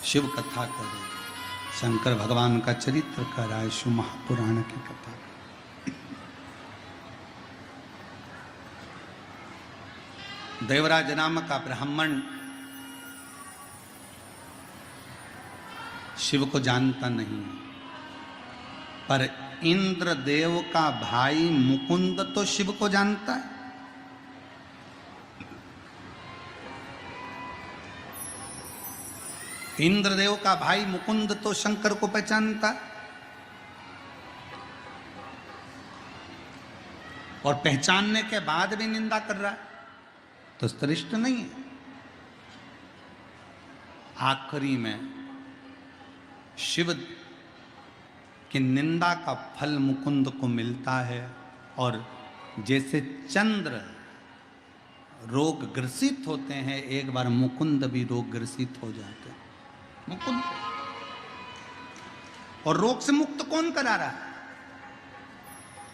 शिव कथा करे, शंकर भगवान का चरित्र कराए, शिव महापुराण की कथा। देवराज नाम का ब्राह्मण शिव को जानता नहीं, पर इंद्रदेव का भाई मुकुंद तो शिव को जानता है। इंद्रदेव का भाई मुकुंद तो शंकर को पहचानता है, और पहचानने के बाद भी निंदा कर रहा है तो श्रेष्ठ नहीं है। आखिरी में शिव की निंदा का फल मुकुंद को मिलता है, और जैसे चंद्र रोग ग्रसित होते हैं, एक बार मुकुंद भी रोग ग्रसित हो जाते हैं। मुकुंद, और रोग से मुक्त कौन करा रहा है?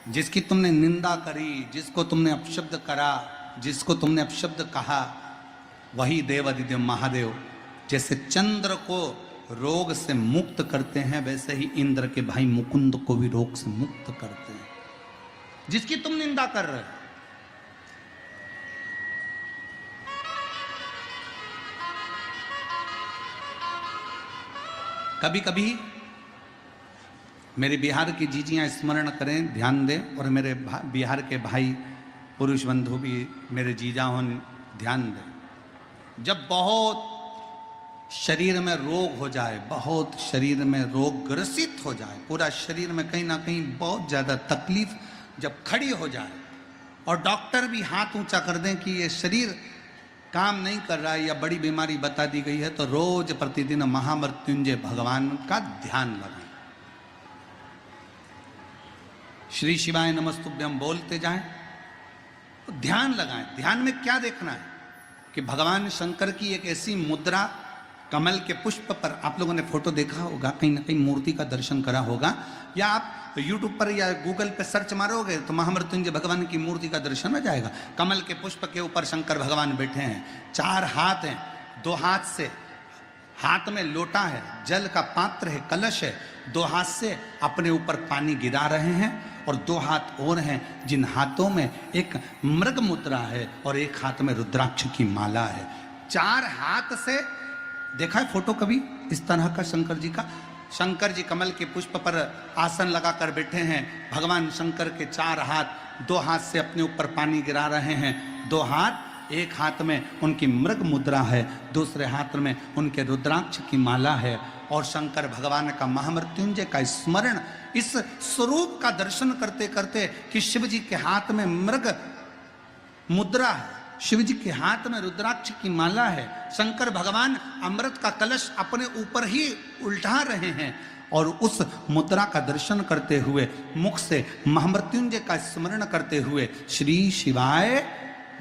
जिसकी तुमने निंदा करी, जिसको तुमने अपशब्द करा, जिसको तुमने अपशब्द कहा, वही देवादिदेव महादेव जैसे चंद्र को रोग से मुक्त करते हैं, वैसे ही इंद्र के भाई मुकुंद को भी रोग से मुक्त करते हैं, जिसकी तुम निंदा कर रहे हो। कभी कभी मेरे बिहार की जीजियां स्मरण करें, ध्यान दें, और मेरे बिहार के भाई पुरुष बंधु भी मेरे जीजा हों, ध्यान दें। जब बहुत शरीर में रोग हो जाए, बहुत शरीर में रोग ग्रसित हो जाए, पूरा शरीर में कहीं ना कहीं बहुत ज़्यादा तकलीफ जब खड़ी हो जाए, और डॉक्टर भी हाथ ऊंचा कर दें कि ये शरीर काम नहीं कर रहा है या बड़ी बीमारी बता दी गई है, तो रोज प्रतिदिन महामृत्युंजय भगवान का ध्यान लगाएं। श्री शिवाय नमस्तुभ्यम बोलते जाएं, तो ध्यान लगाएं। ध्यान में क्या देखना है कि भगवान शंकर की एक ऐसी मुद्रा, कमल के पुष्प पर, आप लोगों ने फोटो देखा होगा, कहीं ना कहीं मूर्ति का दर्शन करा होगा, या आप यूट्यूब पर या गूगल पे सर्च मारोगे तो महामृत्युंजय भगवान की मूर्ति का दर्शन हो जाएगा। कमल के पुष्प के ऊपर शंकर भगवान बैठे हैं, 4 हाथ हैं, 2 हाथ से, हाथ में लोटा है, जल का पात्र है, कलश है, 2 हाथ से अपने ऊपर पानी गिरा रहे हैं, और 2 हाथ और हैं जिन हाथों में एक मृग मुद्रा है और एक हाथ में रुद्राक्ष की माला है। 4 हाथ से देखा है फोटो कभी इस तरह का शंकर जी का? शंकर जी कमल के पुष्प पर आसन लगाकर बैठे हैं, भगवान शंकर के 4 हाथ, 2 हाथ से अपने ऊपर पानी गिरा रहे हैं, 2 हाथ, एक हाथ में उनकी मृग मुद्रा है, दूसरे हाथ में उनके रुद्राक्ष की माला है, और शंकर भगवान का महामृत्युंजय का स्मरण, इस स्वरूप का दर्शन करते करते कि शिव जी के हाथ में मृग मुद्रा है, शिव जी के हाथ में रुद्राक्ष की माला है, शंकर भगवान अमृत का कलश अपने ऊपर ही उल्टा रहे हैं, और उस मुद्रा का दर्शन करते हुए, मुख से महामृत्युंजय का स्मरण करते हुए, श्री शिवाय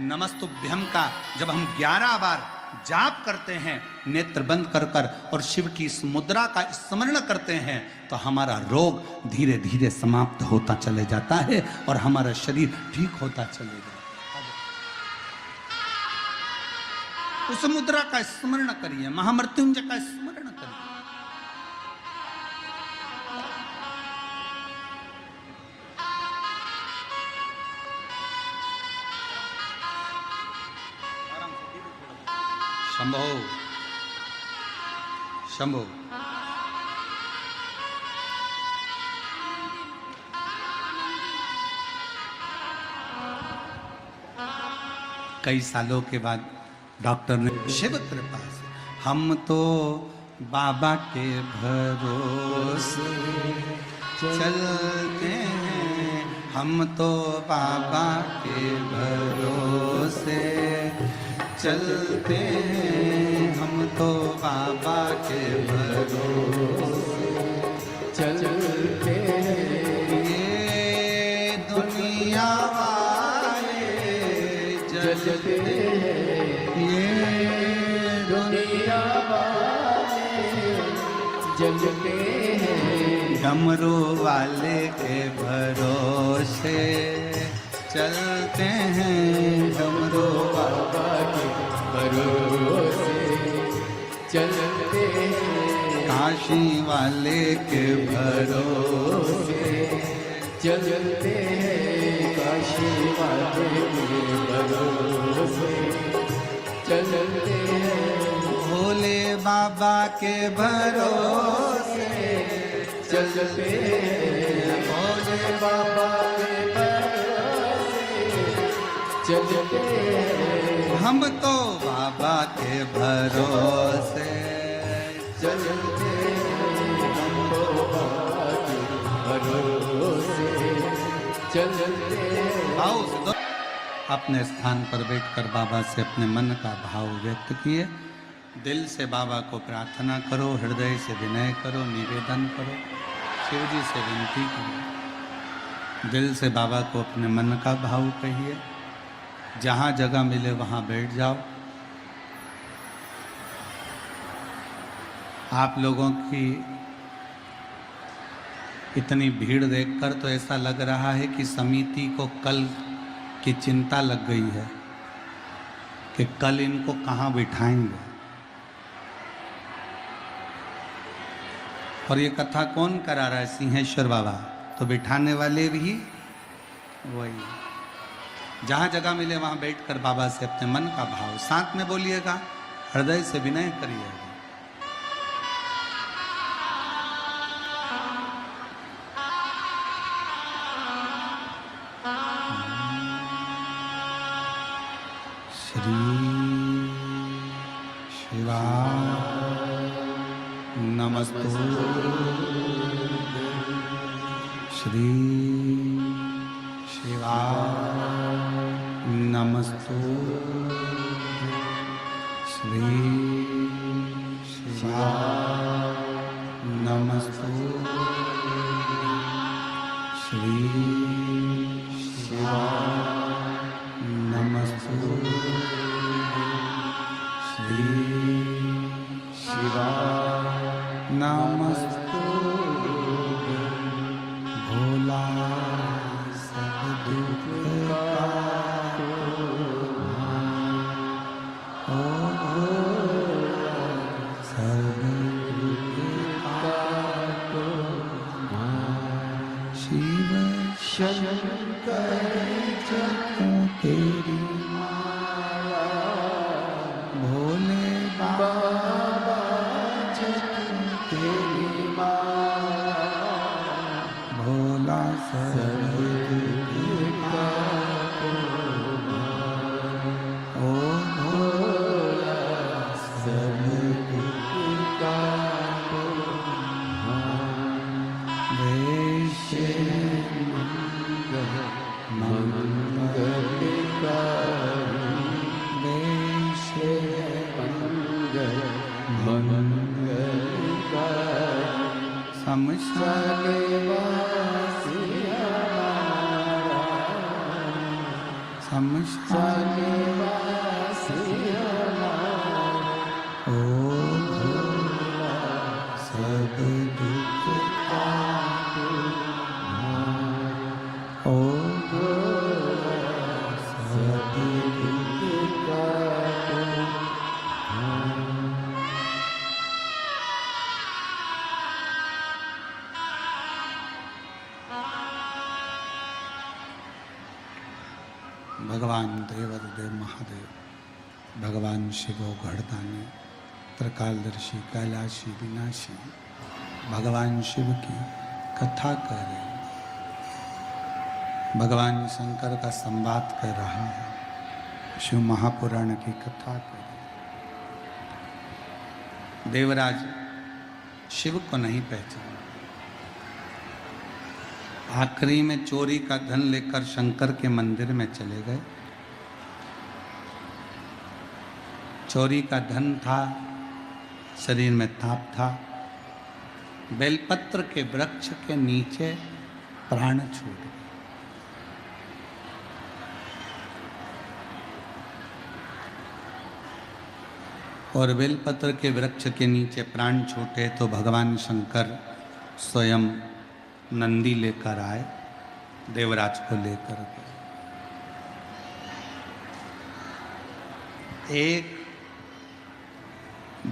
नमस्तुभ्यम का जब हम 11 बार जाप करते हैं, नेत्र बंद कर कर, और शिव की इस मुद्रा का स्मरण करते हैं, तो हमारा रोग धीरे धीरे समाप्त होता चले जाता है और हमारा शरीर ठीक होता चले जाता है। उस मुद्रा का स्मरण करिए, महामृत्युंजय का स्मरण करिए। शंभो शंभो। कई सालों के बाद डॉक्टर ने शिव कृपा से, हम तो बाबा के भरोसे चलते हैं, हम तो बाबा के भरोसे चलते हैं, हम तो बाबा के भरोसे चलते हैं। ये दुनिया वाले जलते हैं, ये दुनिया वाले जलते हैं, डमरू वाले के भरोसे चलते हैं, डमरू बाबा के भरोसे चलते काशी वाले के भरोसे चलते काशी वाले के भरोसे चलते भोले बाबा के भरोसे चलते भोले बाबा के भरोसे चलते हम तो बाबा के भरोसे चलते हम तो बाबा के भरोसे चलते। आओ अपने स्थान पर बैठकर बाबा से अपने मन का भाव व्यक्त किए। दिल से बाबा को प्रार्थना करो, हृदय से विनय करो, निवेदन करो, शिव जी से विनती करो। दिल से बाबा को अपने मन का भाव कहिए। जहाँ जगह मिले वहाँ बैठ जाओ। आप लोगों की इतनी भीड़ देखकर तो ऐसा लग रहा है कि समिति को कल की चिंता लग गई है कि कल इनको कहाँ बिठाएंगे। और ये कथा कौन करा रहा है? सिंहेश्वर बाबा। तो बिठाने वाले भी वही। जहाँ जगह मिले वहाँ बैठकर बाबा से अपने मन का भाव साथ में बोलिएगा, हृदय से विनय करिएगा। श्री शिवाय नमस्तु। श्री शिवाय नमस्तु। श्री शिवाय नमस्तु। श्री शिवाय नमस्तु। श्री शिवाय नमस्तु। भोला सब दुख का ओ सब दुख का शिव शंकर जपो तेरी माला। भोले बाबा जपो तेरी माला। भोला सब दुख का ओ भोला सब दुख का वैश्य भगवान देवादिदेव महादेव, भगवान शिवो गढ़दानी, त्रिकालदर्शी कैलाशी विनाशी, भगवान शिव की कथा कर रहे हैं। भगवान शंकर का संवाद कर रहा है, शिव महापुराण की कथा कर रहे हैं। देवराज शिव को नहीं पहचाना। आखिरी में चोरी का धन लेकर शंकर के मंदिर में चले गए। चोरी का धन था, शरीर में ताप था। बेलपत्र के वृक्ष के नीचे प्राण छूट गए। और बेलपत्र के वृक्ष के नीचे प्राण छूटे तो भगवान शंकर स्वयं नंदी लेकर आए, देवराज को लेकर गए। एक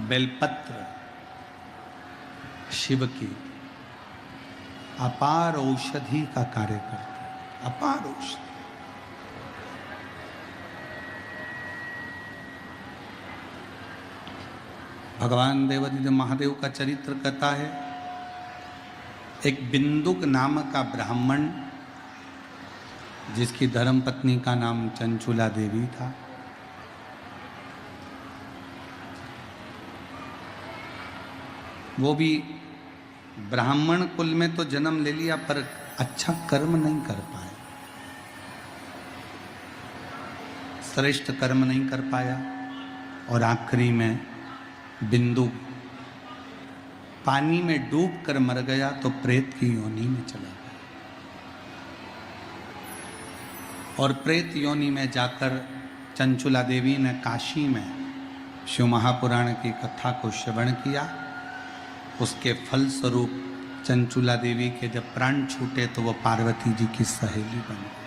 बेलपत्र शिव की अपार औषधि का कार्य करते हैं, अपार औषधि। भगवान देवादिदेव महादेव का चरित्र कहता है, एक बिंदुक नाम का ब्राह्मण जिसकी धर्मपत्नी का नाम चंचुला देवी था, वो भी ब्राह्मण कुल में तो जन्म ले लिया पर अच्छा कर्म नहीं कर पाया, श्रेष्ठ कर्म नहीं कर पाया और आखिरी में बिंदु पानी में डूब कर मर गया तो प्रेत की योनि में चला गया। और प्रेत योनि में जाकर चंचुला देवी ने काशी में शिव महापुराण की कथा को श्रवण किया। उसके फल स्वरूप चंचुला देवी के जब प्राण छूटे तो वो पार्वती जी की सहेली बन गई।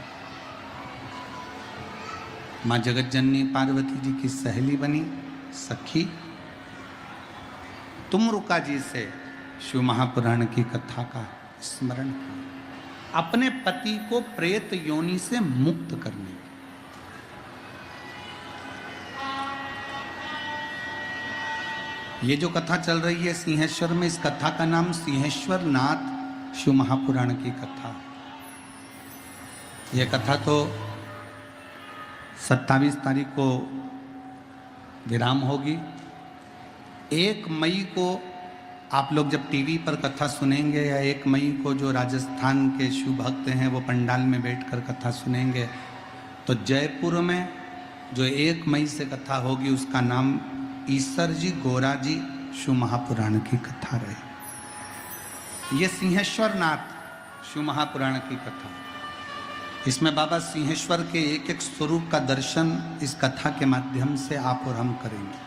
माँ जगतजननी पार्वती जी की सहेली बनी, सखी। तुमरुका जी से शिव महापुराण की कथा का स्मरण किया, अपने पति को प्रेत योनि से मुक्त करने। ये जो कथा चल रही है सिंहेश्वर में, इस कथा का नाम सिंहेश्वर नाथ शिव महापुराण की कथा। यह कथा तो 27 तारीख को विराम होगी। 1 मई को आप लोग जब टीवी पर कथा सुनेंगे, या 1 मई को जो राजस्थान के शिव भक्त हैं वो पंडाल में बैठकर कथा सुनेंगे, तो जयपुर में जो 1 मई से कथा होगी उसका नाम ईसर जी गोरा जी शिव महापुराण की कथा रही। ये सिंहेश्वर नाथ शिव महापुराण की कथा, इसमें बाबा सिंहेश्वर के एक एक स्वरूप का दर्शन इस कथा के माध्यम से आप और हम करेंगे।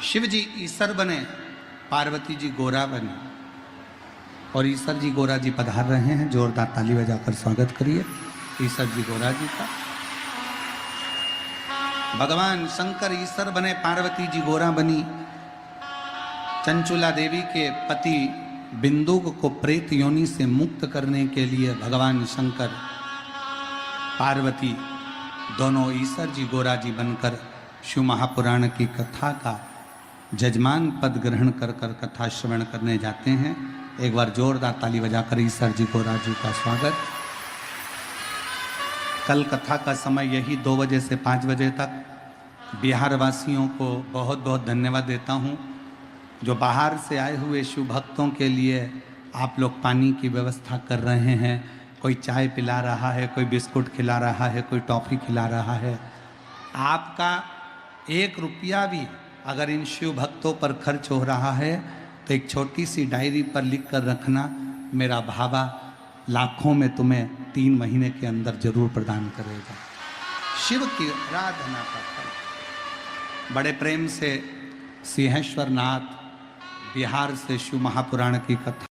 शिव जी ईसर बने, पार्वती जी गोरा बने, और ईसर जी गोरा जी पधार रहे हैं। जोरदार ताली बजाकर स्वागत करिए ईसर जी गोरा जी का। भगवान शंकर ईसर बने, पार्वती जी गोरा बनी। चंचुला देवी के पति बिंदुक को प्रेत योनि से मुक्त करने के लिए भगवान शंकर पार्वती दोनों ईसर जी गोरा जी बनकर शिव महापुराण की कथा का जजमान पद ग्रहण कर कर कथा श्रवण करने जाते हैं। एक बार जोरदार ताली बजाकर ईसर जी गोरा जी का स्वागत। कल कथा का समय यही 2 बजे से 5 बजे तक। बिहार वासियों को बहुत बहुत धन्यवाद देता हूँ, जो बाहर से आए हुए शिव भक्तों के लिए आप लोग पानी की व्यवस्था कर रहे हैं। कोई चाय पिला रहा है, कोई बिस्कुट खिला रहा है, कोई टॉफ़ी खिला रहा है। आपका 1 रुपया भी अगर इन शिव भक्तों पर खर्च हो रहा है तो एक छोटी सी डायरी पर लिख कर रखना, मेरा भावा लाखों में तुम्हें 3 महीने के अंदर जरूर प्रदान करेगा। शिव की आराधना का फल। बड़े प्रेम से सिंहेश्वर नाथ बिहार से शिव महापुराण की कथा